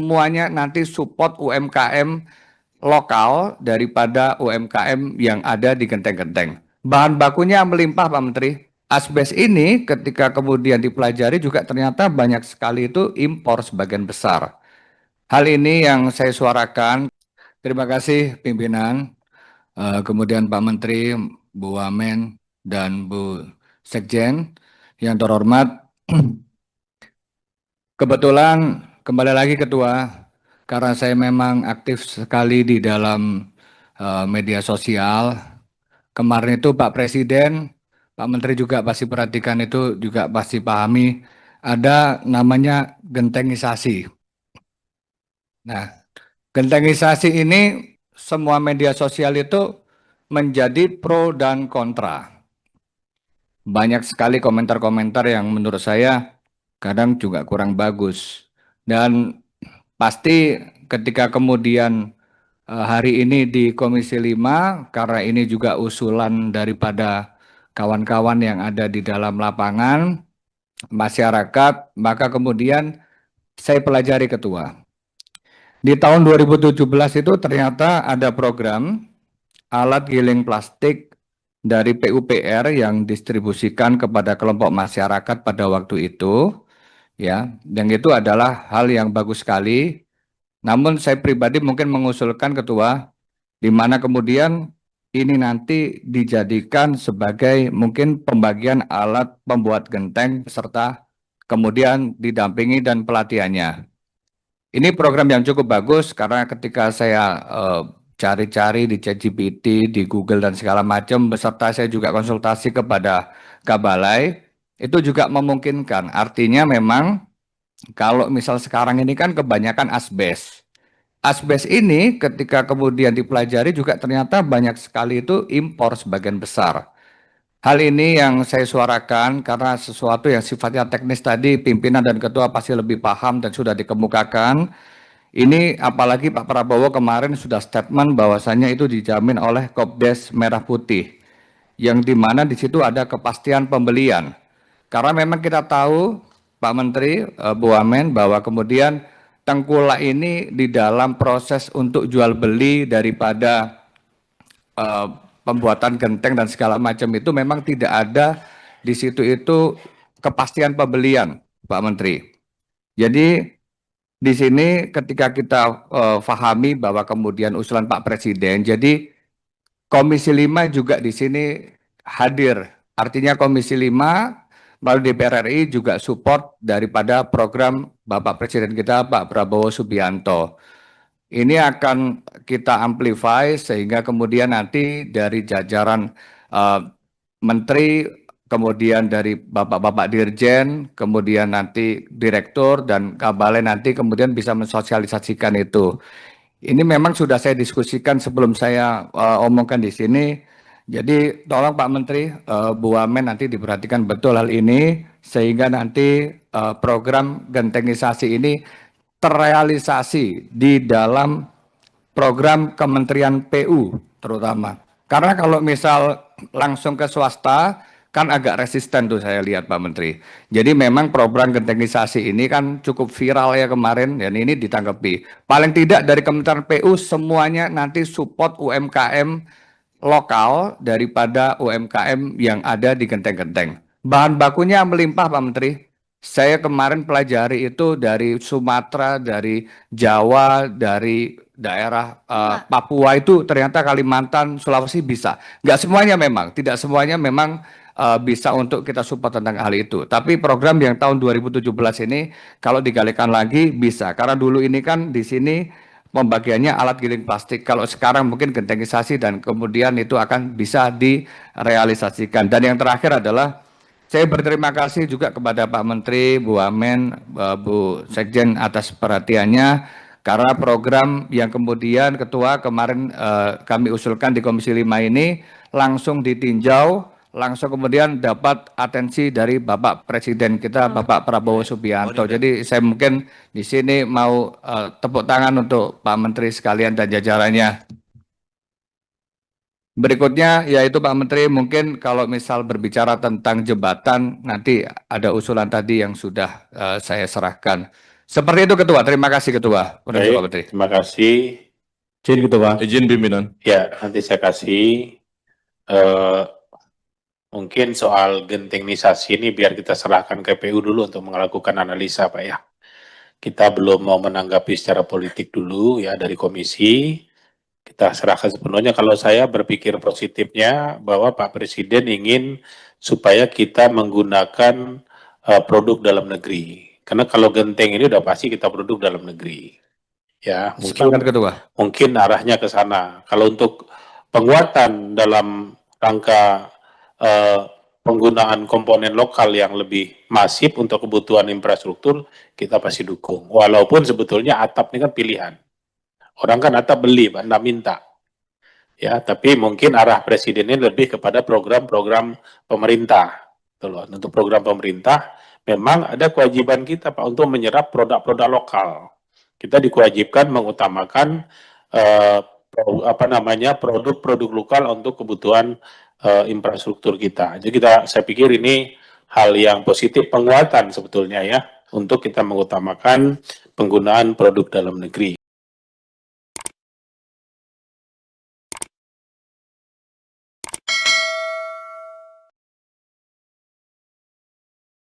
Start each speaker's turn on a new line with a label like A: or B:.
A: semuanya nanti support UMKM lokal daripada UMKM yang ada di genteng-genteng. Bahan bakunya melimpah, Pak Menteri. Asbes ini ketika kemudian dipelajari juga ternyata banyak sekali itu impor sebagian besar. Hal ini yang saya suarakan. Terima kasih pimpinan, kemudian Pak Menteri, Bu Wamen, dan Bu Sekjen. Yang terhormat, kebetulan kembali lagi Ketua, karena saya memang aktif sekali di dalam media sosial. Kemarin itu Pak Presiden, Pak Menteri juga pasti perhatikan itu, juga pasti pahami, ada namanya gentengisasi. Nah, gentengisasi ini semua media sosial itu menjadi pro dan kontra. Banyak sekali komentar-komentar yang menurut saya kadang juga kurang bagus. Dan pasti ketika kemudian hari ini di Komisi 5, karena ini juga usulan daripada kawan-kawan yang ada di dalam lapangan, masyarakat, maka kemudian saya pelajari Ketua. Di tahun 2017 itu ternyata ada program alat giling plastik dari PUPR yang distribusikan kepada kelompok masyarakat pada waktu itu, ya, yang itu adalah hal yang bagus sekali. Namun saya pribadi mungkin mengusulkan Ketua, di mana kemudian ini nanti dijadikan sebagai mungkin pembagian alat pembuat genteng serta kemudian didampingi dan pelatihannya. Ini program yang cukup bagus karena ketika saya cari-cari di ChatGPT, di Google dan segala macam, beserta saya juga konsultasi kepada Kabalai, itu juga memungkinkan. Artinya memang kalau misal sekarang ini kan kebanyakan asbes. Asbes ini ketika kemudian dipelajari juga ternyata banyak sekali itu impor sebagian besar. Hal ini yang saya suarakan karena sesuatu yang sifatnya teknis tadi pimpinan dan ketua pasti lebih paham dan sudah dikemukakan. Ini apalagi Pak Prabowo kemarin sudah statement bahwasannya itu dijamin oleh Kopdes Merah Putih, yang dimana di situ ada kepastian pembelian. Karena memang kita tahu Pak Menteri, Bu Wamen, bahwa kemudian Tengkulak ini di dalam proses untuk jual beli daripada pembuatan genteng dan segala macam itu memang tidak ada di situ itu kepastian pembelian, Pak Menteri. Jadi di sini ketika kita pahami bahwa kemudian usulan Pak Presiden, jadi Komisi 5 juga di sini hadir. Artinya Komisi 5 melalui DPR RI juga support daripada program Bapak Presiden kita Pak Prabowo Subianto. Ini akan kita amplify sehingga kemudian nanti dari jajaran menteri, kemudian dari bapak-bapak dirjen, kemudian nanti direktur dan kabalai nanti kemudian bisa mensosialisasikan itu. Ini memang sudah saya diskusikan sebelum saya omongkan di sini. Jadi tolong Pak Menteri, Bu Wamen nanti diperhatikan betul hal ini sehingga nanti program gentengisasi ini terrealisasi di dalam program Kementerian PU terutama. Karena kalau misal langsung ke swasta kan agak resisten tuh saya lihat Pak Menteri. Jadi memang program gentengisasi ini kan cukup viral ya kemarin dan ini ditanggapi. Paling tidak dari Kementerian PU semuanya nanti support UMKM lokal daripada UMKM yang ada di genteng-genteng. Bahan bakunya melimpah Pak Menteri. Saya kemarin pelajari itu dari Sumatera, dari Jawa, dari daerah Papua itu ternyata Kalimantan, Sulawesi bisa. Nggak semuanya memang, tidak semuanya memang bisa untuk kita support tentang hal itu. Tapi program yang tahun 2017 ini kalau digalikan lagi bisa. Karena dulu ini kan di sini pembagiannya alat giling plastik. Kalau sekarang mungkin gentengisasi dan kemudian itu akan bisa direalisasikan. Dan yang terakhir adalah saya berterima kasih juga kepada Pak Menteri, Bu Wamen, Bu Sekjen atas perhatiannya karena program yang kemudian Ketua kemarin kami usulkan di Komisi 5 ini langsung ditinjau, langsung kemudian dapat atensi dari Bapak Presiden kita, Bapak Prabowo Subianto. Jadi saya mungkin di sini mau tepuk tangan untuk Pak Menteri sekalian dan jajarannya. Berikutnya yaitu Pak Menteri mungkin kalau misal berbicara tentang jembatan nanti ada usulan tadi yang sudah saya serahkan. Seperti itu Ketua. Terima kasih Ketua. Koordinator Pak
B: Baik,
A: Menteri.
B: terima kasih.
C: Izin Ketua.
D: Izin pimpinan.
B: Ya, nanti saya kasih mungkin soal gentingnisasi ini biar kita serahkan KPU dulu untuk melakukan analisa, Pak ya. Kita belum mau menanggapi secara politik dulu ya dari komisi. Kita serahkan sepenuhnya. Kalau saya berpikir positifnya bahwa Pak Presiden ingin supaya kita menggunakan produk dalam negeri. Karena kalau genteng ini udah pasti kita produk dalam negeri. Ya,
A: Sepakat Ketua.
B: mungkin arahnya ke sana. Kalau untuk penguatan dalam rangka penggunaan komponen lokal yang lebih masif untuk kebutuhan infrastruktur, kita pasti dukung. Walaupun sebetulnya atap ini kan pilihan. Orang kan atap beli, Pak, nggak minta. Ya, tapi mungkin arah presiden ini lebih kepada program-program pemerintah. Tuh loh. Untuk program pemerintah, memang ada kewajiban kita, Pak, untuk menyerap produk-produk lokal. Kita dikewajiban mengutamakan produk-produk lokal untuk kebutuhan infrastruktur kita. Jadi saya pikir ini hal yang positif, penguatan sebetulnya ya, untuk kita mengutamakan penggunaan produk dalam negeri.